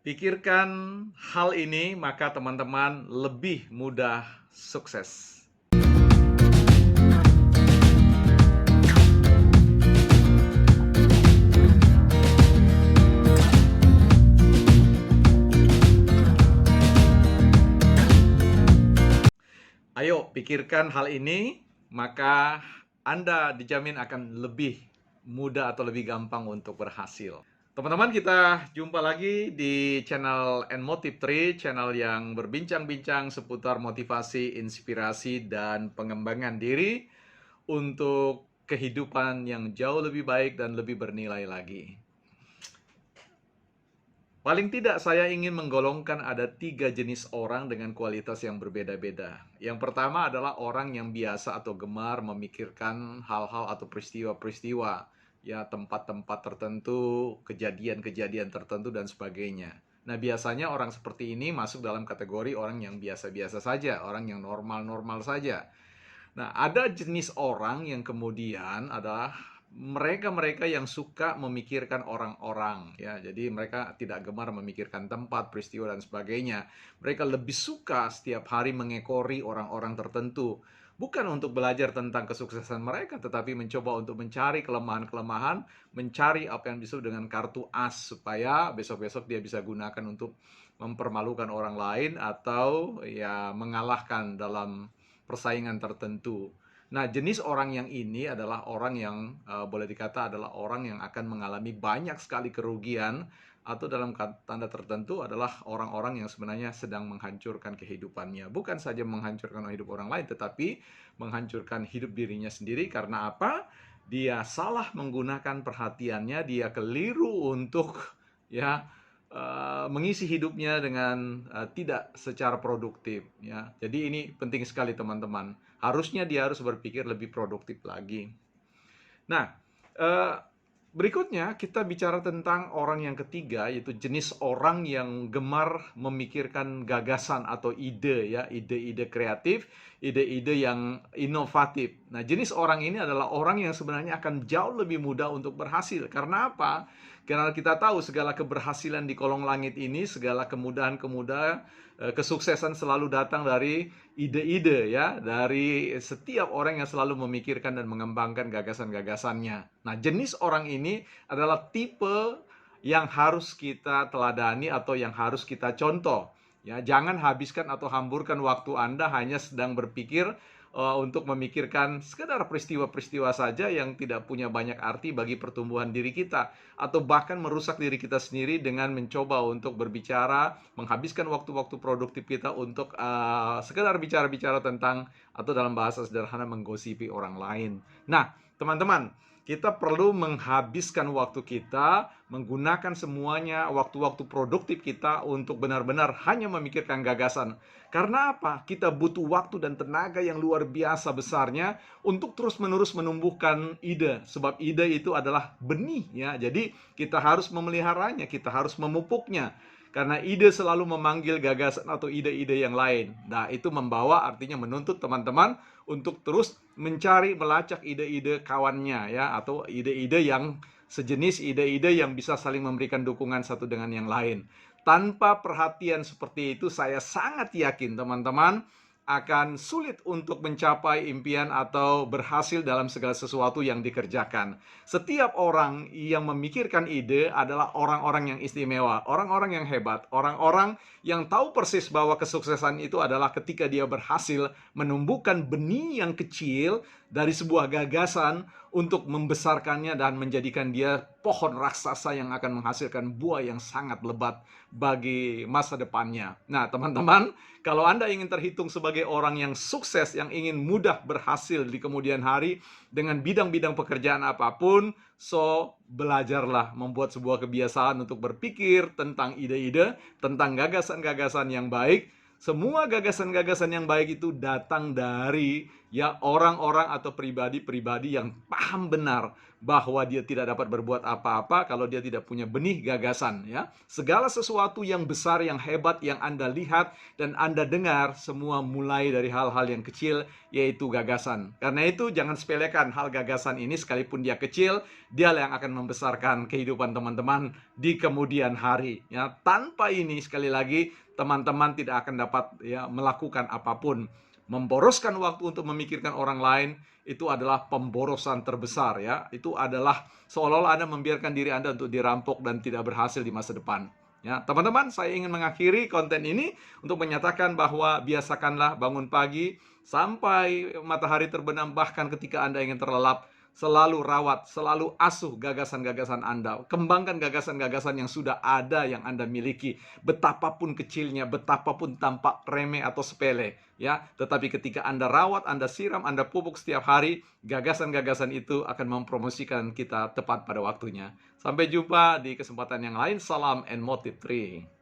Pikirkan hal ini, maka teman-teman lebih mudah sukses. Ayo, pikirkan hal ini, maka Anda dijamin akan lebih mudah atau lebih gampang untuk berhasil. Teman-teman, kita jumpa lagi di channel N-Motive Tree, channel yang berbincang-bincang seputar motivasi, inspirasi, dan pengembangan diri untuk kehidupan yang jauh lebih baik dan lebih bernilai lagi. Paling tidak saya ingin menggolongkan ada 3 jenis orang dengan kualitas yang berbeda-beda. Yang pertama adalah orang yang biasa atau gemar memikirkan hal-hal atau peristiwa-peristiwa, ya tempat-tempat tertentu, kejadian-kejadian tertentu dan sebagainya. Nah, biasanya orang seperti ini masuk dalam kategori orang yang biasa-biasa saja, orang yang normal-normal saja. Nah, ada jenis orang yang kemudian adalah mereka-mereka yang suka memikirkan orang-orang, ya. Jadi mereka tidak gemar memikirkan tempat, peristiwa dan sebagainya. Mereka lebih suka setiap hari mengekori orang-orang tertentu. Bukan untuk belajar tentang kesuksesan mereka, tetapi mencoba untuk mencari kelemahan-kelemahan, mencari apa yang disebut dengan kartu as, supaya besok-besok dia bisa gunakan untuk mempermalukan orang lain atau ya mengalahkan dalam persaingan tertentu. Nah, jenis orang yang ini adalah orang yang boleh dikata adalah orang yang akan mengalami banyak sekali kerugian, atau dalam tanda tertentu adalah orang-orang yang sebenarnya sedang menghancurkan kehidupannya. Bukan saja menghancurkan hidup orang lain, tetapi menghancurkan hidup dirinya sendiri. Karena apa? Dia salah menggunakan perhatiannya, dia keliru untuk ya mengisi hidupnya dengan tidak secara produktif, ya. Jadi ini penting sekali teman-teman. Harusnya dia harus berpikir lebih produktif lagi. Nah, berikutnya kita bicara tentang orang yang ketiga, yaitu jenis orang yang gemar memikirkan gagasan atau ide, ya, ide-ide kreatif, ide-ide yang inovatif. Nah, jenis orang ini adalah orang yang sebenarnya akan jauh lebih mudah untuk berhasil. Karena apa? Karena kita tahu segala keberhasilan di kolong langit ini, segala kemudahan-kemudahan, kesuksesan selalu datang dari ide-ide, ya, dari setiap orang yang selalu memikirkan dan mengembangkan gagasan-gagasannya. Nah, jenis orang ini adalah tipe yang harus kita teladani atau yang harus kita contoh. Ya, jangan habiskan atau hamburkan waktu Anda hanya sedang berpikir untuk memikirkan sekedar peristiwa-peristiwa saja yang tidak punya banyak arti bagi pertumbuhan diri kita, atau bahkan merusak diri kita sendiri dengan mencoba untuk berbicara, menghabiskan waktu-waktu produktif kita untuk sekedar bicara-bicara tentang, atau dalam bahasa sederhana, menggosipi orang lain. Nah, teman-teman, kita perlu menghabiskan waktu kita, menggunakan semuanya waktu-waktu produktif kita untuk benar-benar hanya memikirkan gagasan. Karena apa? Kita butuh waktu dan tenaga yang luar biasa besarnya untuk terus-menerus menumbuhkan ide. Sebab ide itu adalah benih, ya. Jadi kita harus memeliharanya, kita harus memupuknya. Karena ide selalu memanggil gagasan atau ide-ide yang lain. Nah, itu membawa, artinya menuntut teman-teman untuk terus mencari, melacak ide-ide kawannya, ya, atau ide-ide yang sejenis, ide-ide yang bisa saling memberikan dukungan satu dengan yang lain. Tanpa perhatian seperti itu, saya sangat yakin teman-teman akan sulit untuk mencapai impian atau berhasil dalam segala sesuatu yang dikerjakan. Setiap orang yang memikirkan ide adalah orang-orang yang istimewa, orang-orang yang hebat, orang-orang yang tahu persis bahwa kesuksesan itu adalah ketika dia berhasil menumbuhkan benih yang kecil dari sebuah gagasan untuk membesarkannya dan menjadikan dia pohon raksasa yang akan menghasilkan buah yang sangat lebat bagi masa depannya. Nah, teman-teman, kalau Anda ingin terhitung sebagai orang yang sukses, yang ingin mudah berhasil di kemudian hari dengan bidang-bidang pekerjaan apapun, so belajarlah membuat sebuah kebiasaan untuk berpikir tentang ide-ide, tentang gagasan-gagasan yang baik. Semua gagasan-gagasan yang baik itu datang dari ya orang-orang atau pribadi-pribadi yang paham benar bahwa dia tidak dapat berbuat apa-apa kalau dia tidak punya benih gagasan, ya. Segala sesuatu yang besar, yang hebat, yang Anda lihat dan Anda dengar, semua mulai dari hal-hal yang kecil, yaitu gagasan. Karena itu jangan sepelekan hal gagasan ini, sekalipun dia kecil, dia yang akan membesarkan kehidupan teman-teman di kemudian hari, ya. Tanpa ini, sekali lagi, teman-teman tidak akan dapat, ya, melakukan apapun. Memboroskan waktu untuk memikirkan orang lain itu adalah pemborosan terbesar, ya. Itu adalah seolah-olah Anda membiarkan diri Anda untuk dirampok dan tidak berhasil di masa depan. Ya, teman-teman, saya ingin mengakhiri konten ini untuk menyatakan bahwa biasakanlah bangun pagi sampai matahari terbenam, bahkan ketika Anda ingin terlelap, selalu rawat, selalu asuh gagasan-gagasan Anda. Kembangkan gagasan-gagasan yang sudah ada, yang Anda miliki. Betapapun kecilnya, betapapun tampak remeh atau sepele, ya. Tetapi ketika Anda rawat, Anda siram, Anda pupuk setiap hari, gagasan-gagasan itu akan mempromosikan kita tepat pada waktunya. Sampai jumpa di kesempatan yang lain. Salam and Motive 3.